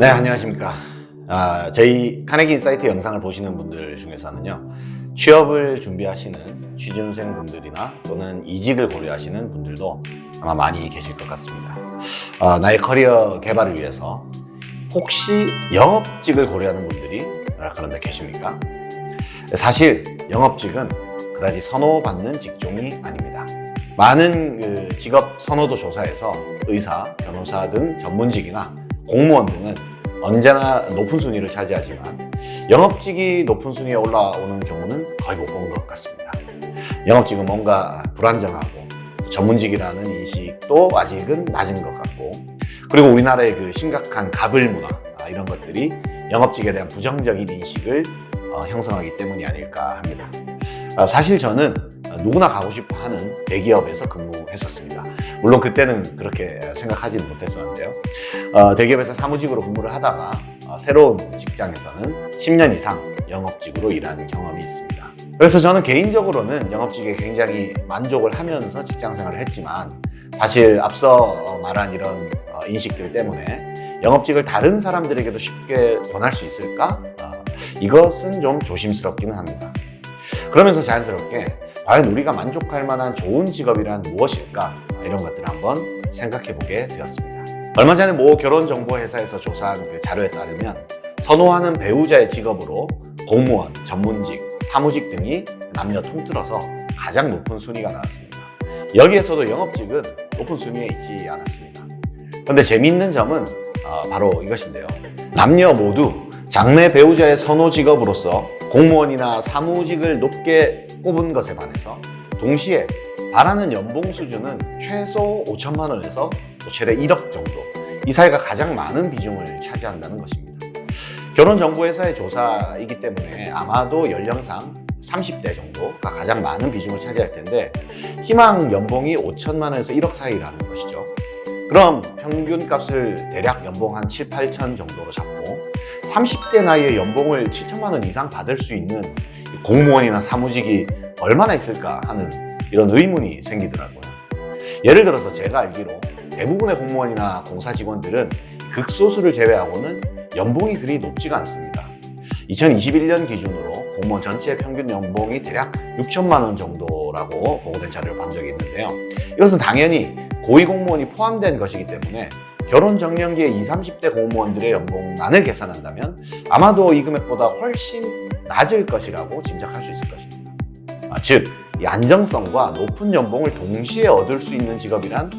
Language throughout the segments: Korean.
네, 안녕하십니까. 저희 카네기 인사이트 영상을 보시는 분들 중에서는요, 취업을 준비하시는 취준생 분들이나 또는 이직을 고려하시는 분들도 아마 많이 계실 것 같습니다. 나의 커리어 개발을 위해서 혹시 영업직을 고려하는 분들이 그런데 계십니까? 사실 영업직은 그다지 선호받는 직종이 아닙니다. 많은 직업 선호도 조사에서 의사, 변호사 등 전문직이나 공무원 등은 언제나 높은 순위를 차지하지만 영업직이 높은 순위에 올라오는 경우는 거의 못 본 것 같습니다. 영업직은 뭔가 불안정하고 전문직이라는 인식도 아직은 낮은 것 같고, 그리고 우리나라의 그 심각한 가불 문화, 이런 것들이 영업직에 대한 부정적인 인식을 형성하기 때문이 아닐까 합니다. 사실 저는 누구나 가고 싶어 하는 대기업에서 근무했었습니다. 물론 그때는 그렇게 생각하지는 못했었는데요. 대기업에서 사무직으로 근무를 하다가 새로운 직장에서는 10년 이상 영업직으로 일한 경험이 있습니다. 그래서 저는 개인적으로는 영업직에 굉장히 만족을 하면서 직장 생활을 했지만, 사실 앞서 말한 이런 인식들 때문에 영업직을 다른 사람들에게도 쉽게 권할 수 있을까? 이것은 좀 조심스럽기는 합니다. 그러면서 자연스럽게 과연 우리가 만족할 만한 좋은 직업이란 무엇일까? 이런 것들을 한번 생각해 보게 되었습니다. 얼마 전에 모 결혼정보회사에서 조사한 그 자료에 따르면 선호하는 배우자의 직업으로 공무원, 전문직, 사무직 등이 남녀 통틀어서 가장 높은 순위가 나왔습니다. 여기에서도 영업직은 높은 순위에 있지 않았습니다. 그런데 재미있는 점은 바로 이것인데요. 남녀 모두 장래 배우자의 선호 직업으로서 공무원이나 사무직을 높게 꼽은 것에 반해서 동시에 바라는 연봉 수준은 최소 5천만 원에서 최대 1억 정도, 이 사이가 가장 많은 비중을 차지한다는 것입니다. 결혼정보회사의 조사이기 때문에 아마도 연령상 30대 정도가 가장 많은 비중을 차지할 텐데, 희망 연봉이 5천만 원에서 1억 사이라는 것이죠. 그럼 평균 값을 대략 연봉 한 7, 8천 정도로 잡고 30대 나이에 연봉을 7천만 원 이상 받을 수 있는 공무원이나 사무직이 얼마나 있을까 하는 이런 의문이 생기더라고요. 예를 들어서 제가 알기로 대부분의 공무원이나 공사 직원들은 극소수를 제외하고는 연봉이 그리 높지가 않습니다. 2021년 기준으로 공무원 전체 평균 연봉이 대략 6천만 원 정도라고 보고된 자료를 본 적이 있는데요. 이것은 당연히 고위공무원이 포함된 것이기 때문에 결혼 정년기의 20, 30대 공무원들의 연봉만을 계산한다면 아마도 이 금액보다 훨씬 낮을 것이라고 짐작할 수 있을 것입니다. 즉, 이 안정성과 높은 연봉을 동시에 얻을 수 있는 직업이란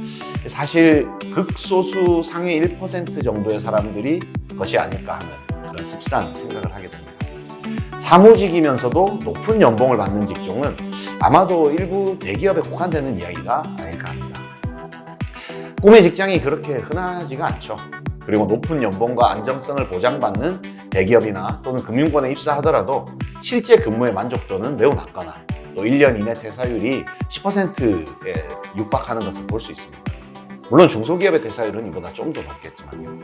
사실 극소수 상위 1% 정도의 사람들이 것이 아닐까 하는 그런 씁쓸한 생각을 하게 됩니다. 사무직이면서도 높은 연봉을 받는 직종은 아마도 일부 대기업에 국한되는 이야기가 아닐까 합니다. 꿈의 직장이 그렇게 흔하지가 않죠. 그리고 높은 연봉과 안정성을 보장받는 대기업이나 또는 금융권에 입사하더라도 실제 근무의 만족도는 매우 낮거나 또 1년 이내 퇴사율이 10%에 육박하는 것을 볼 수 있습니다. 물론 중소기업의 퇴사율은 이보다 좀 더 높겠지만요.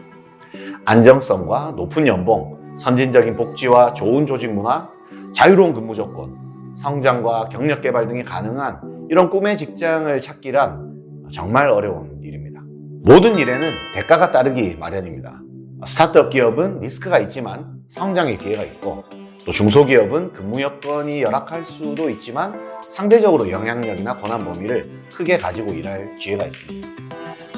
안정성과 높은 연봉, 선진적인 복지와 좋은 조직 문화, 자유로운 근무 조건, 성장과 경력 개발 등이 가능한 이런 꿈의 직장을 찾기란 정말 어려운 일입니다. 모든 일에는 대가가 따르기 마련입니다. 스타트업 기업은 리스크가 있지만 성장의 기회가 있고, 또 중소기업은 근무 여건이 열악할 수도 있지만 상대적으로 영향력이나 권한 범위를 크게 가지고 일할 기회가 있습니다.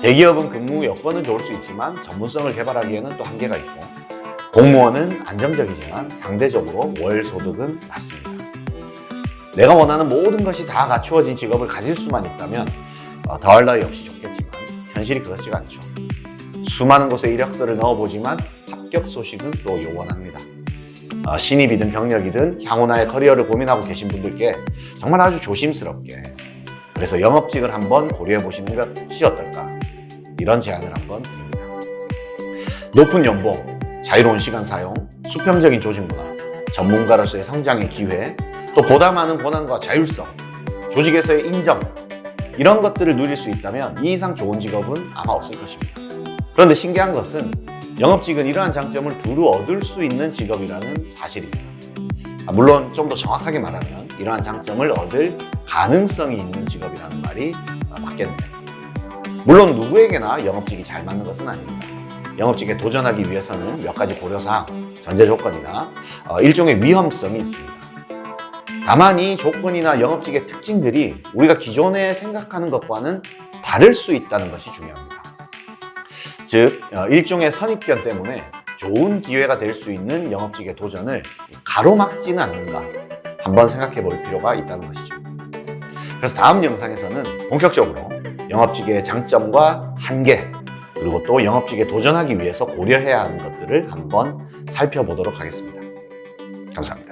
대기업은 근무 여건은 좋을 수 있지만 전문성을 개발하기에는 또 한계가 있고, 공무원은 안정적이지만 상대적으로 월 소득은 낮습니다. 내가 원하는 모든 것이 다 갖추어진 직업을 가질 수만 있다면 더할 나위 없이 좋겠지만 현실이 그렇지가 않죠. 수많은 곳에 이력서를 넣어보지만 합격 소식은 또 요원합니다. 신입이든 경력이든 향후 나의 커리어를 고민하고 계신 분들께 정말 아주 조심스럽게, 그래서 영업직을 한번 고려해 보시는 것이 어떨까, 이런 제안을 한번 드립니다. 높은 연봉, 자유로운 시간 사용, 수평적인 조직 문화, 전문가로서의 성장의 기회, 또 보다 많은 권한과 자율성, 조직에서의 인정, 이런 것들을 누릴 수 있다면 이 이상 좋은 직업은 아마 없을 것입니다. 그런데 신기한 것은 영업직은 이러한 장점을 두루 얻을 수 있는 직업이라는 사실입니다. 물론 좀 더 정확하게 말하면 이러한 장점을 얻을 가능성이 있는 직업이라는 말이 맞겠네요. 물론 누구에게나 영업직이 잘 맞는 것은 아닙니다. 영업직에 도전하기 위해서는 몇 가지 고려사항, 전제 조건이나 일종의 위험성이 있습니다. 다만 이 조건이나 영업직의 특징들이 우리가 기존에 생각하는 것과는 다를 수 있다는 것이 중요합니다. 즉, 일종의 선입견 때문에 좋은 기회가 될 수 있는 영업직의 도전을 가로막지는 않는가 한번 생각해 볼 필요가 있다는 것이죠. 그래서 다음 영상에서는 본격적으로 영업직의 장점과 한계, 그리고 또 영업직에 도전하기 위해서 고려해야 하는 것들을 한번 살펴보도록 하겠습니다. 감사합니다.